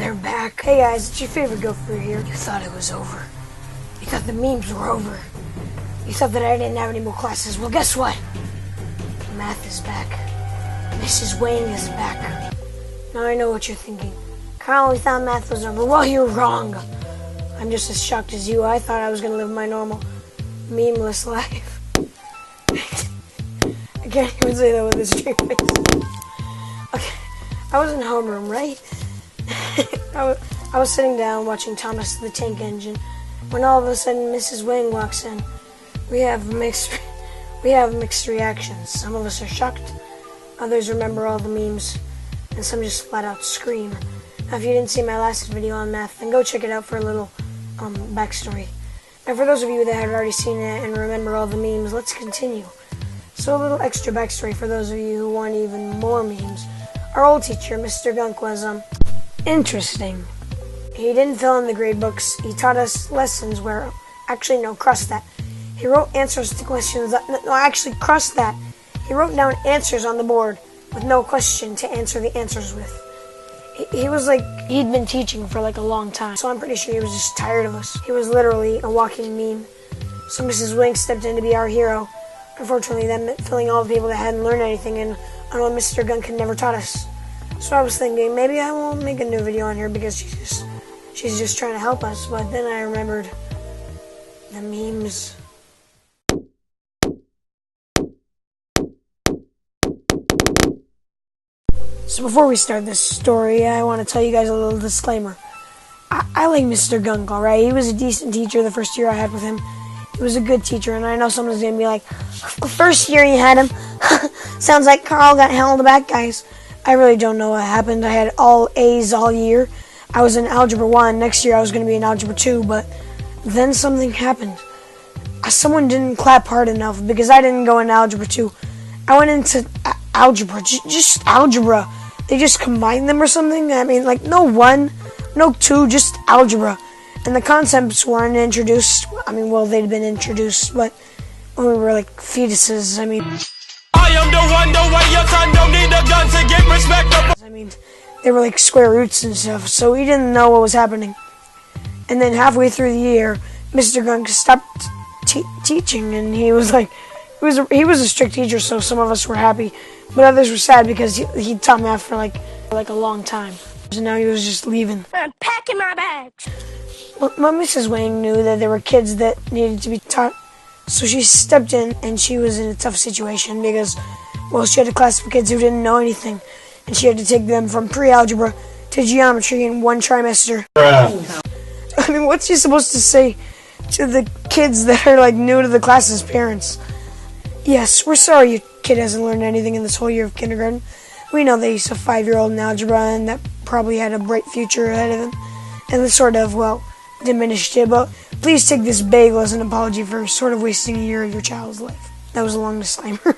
they're back. Hey guys, it's your favorite gopher here. You thought it was over. You thought the memes were over. You thought that I didn't have any more classes. Well, guess what? Math is back. Mrs. Wang is back. Now I know what you're thinking. Carl, we thought math was over. Well, you're wrong. I'm just as shocked as you. I thought I was going to live my normal, memeless life. I can't even say that with a straight face. Okay, I was in homeroom, right? I was sitting down watching Thomas the Tank Engine when all of a sudden Mrs. Wang walks in. We have mixed reactions. Some of us are shocked, others remember all the memes, and some just flat out scream. Now, if you didn't see my last video on math, then go check it out for a little backstory. Now, for those of you that had already seen it and remember all the memes, let's continue. So a little extra backstory for those of you who want even more memes. Our old teacher, Mr. Gunk, was interesting. He didn't fill in the grade books. He taught us lessons where, actually no, cross that. He wrote answers to questions that, no, actually cross that. He wrote down answers on the board with no question to answer the answers with. He was like, he'd been teaching for like a long time, so I'm pretty sure he was just tired of us. He was literally a walking meme. So Mrs. Wing stepped in to be our hero. Unfortunately, that meant filling all the people that hadn't learned anything and on what Mr. Gunk had never taught us. So I was thinking, maybe I won't make a new video on here because she's just trying to help us. But then I remembered the memes. So before we start this story, I want to tell you guys a little disclaimer. I like Mr. Gunk, alright? He was a decent teacher the first year I had with him. He was a good teacher, and I know someone's going to be like, first year you had him, sounds like Carl got held back, guys. I really don't know what happened. I had all A's all year. I was in Algebra 1. Next year I was going to be in Algebra 2, but then something happened. Someone didn't clap hard enough because I didn't go into Algebra 2. I went into algebra, just algebra. They just combined them or something. I mean, like, no 1, no 2, just algebra. And the concepts weren't introduced. I mean, well, they'd been introduced, but when we were like fetuses, I mean, I am the one, the way your son don't need a gun to get respect. I mean, they were like square roots and stuff, so we didn't know what was happening. And then halfway through the year, Mr. Gunk stopped teaching, and he was like, he was a strict teacher, so some of us were happy, but others were sad because he taught math for like a long time. So now he was just leaving. I'm packing my bags. Well, Mrs. Wang knew that there were kids that needed to be taught, so she stepped in, and she was in a tough situation because, well, she had a class of kids who didn't know anything, and she had to take them from pre-algebra to geometry in one trimester. I mean, what's she supposed to say to the kids that are like new to the class as parents? Yes, we're sorry your kid hasn't learned anything in this whole year of kindergarten. We know that he's a 5-year-old in algebra and that probably had a bright future ahead of him. And this sort of, well, diminished it, but please take this bagel as an apology for sort of wasting a year of your child's life. That was a long disclaimer.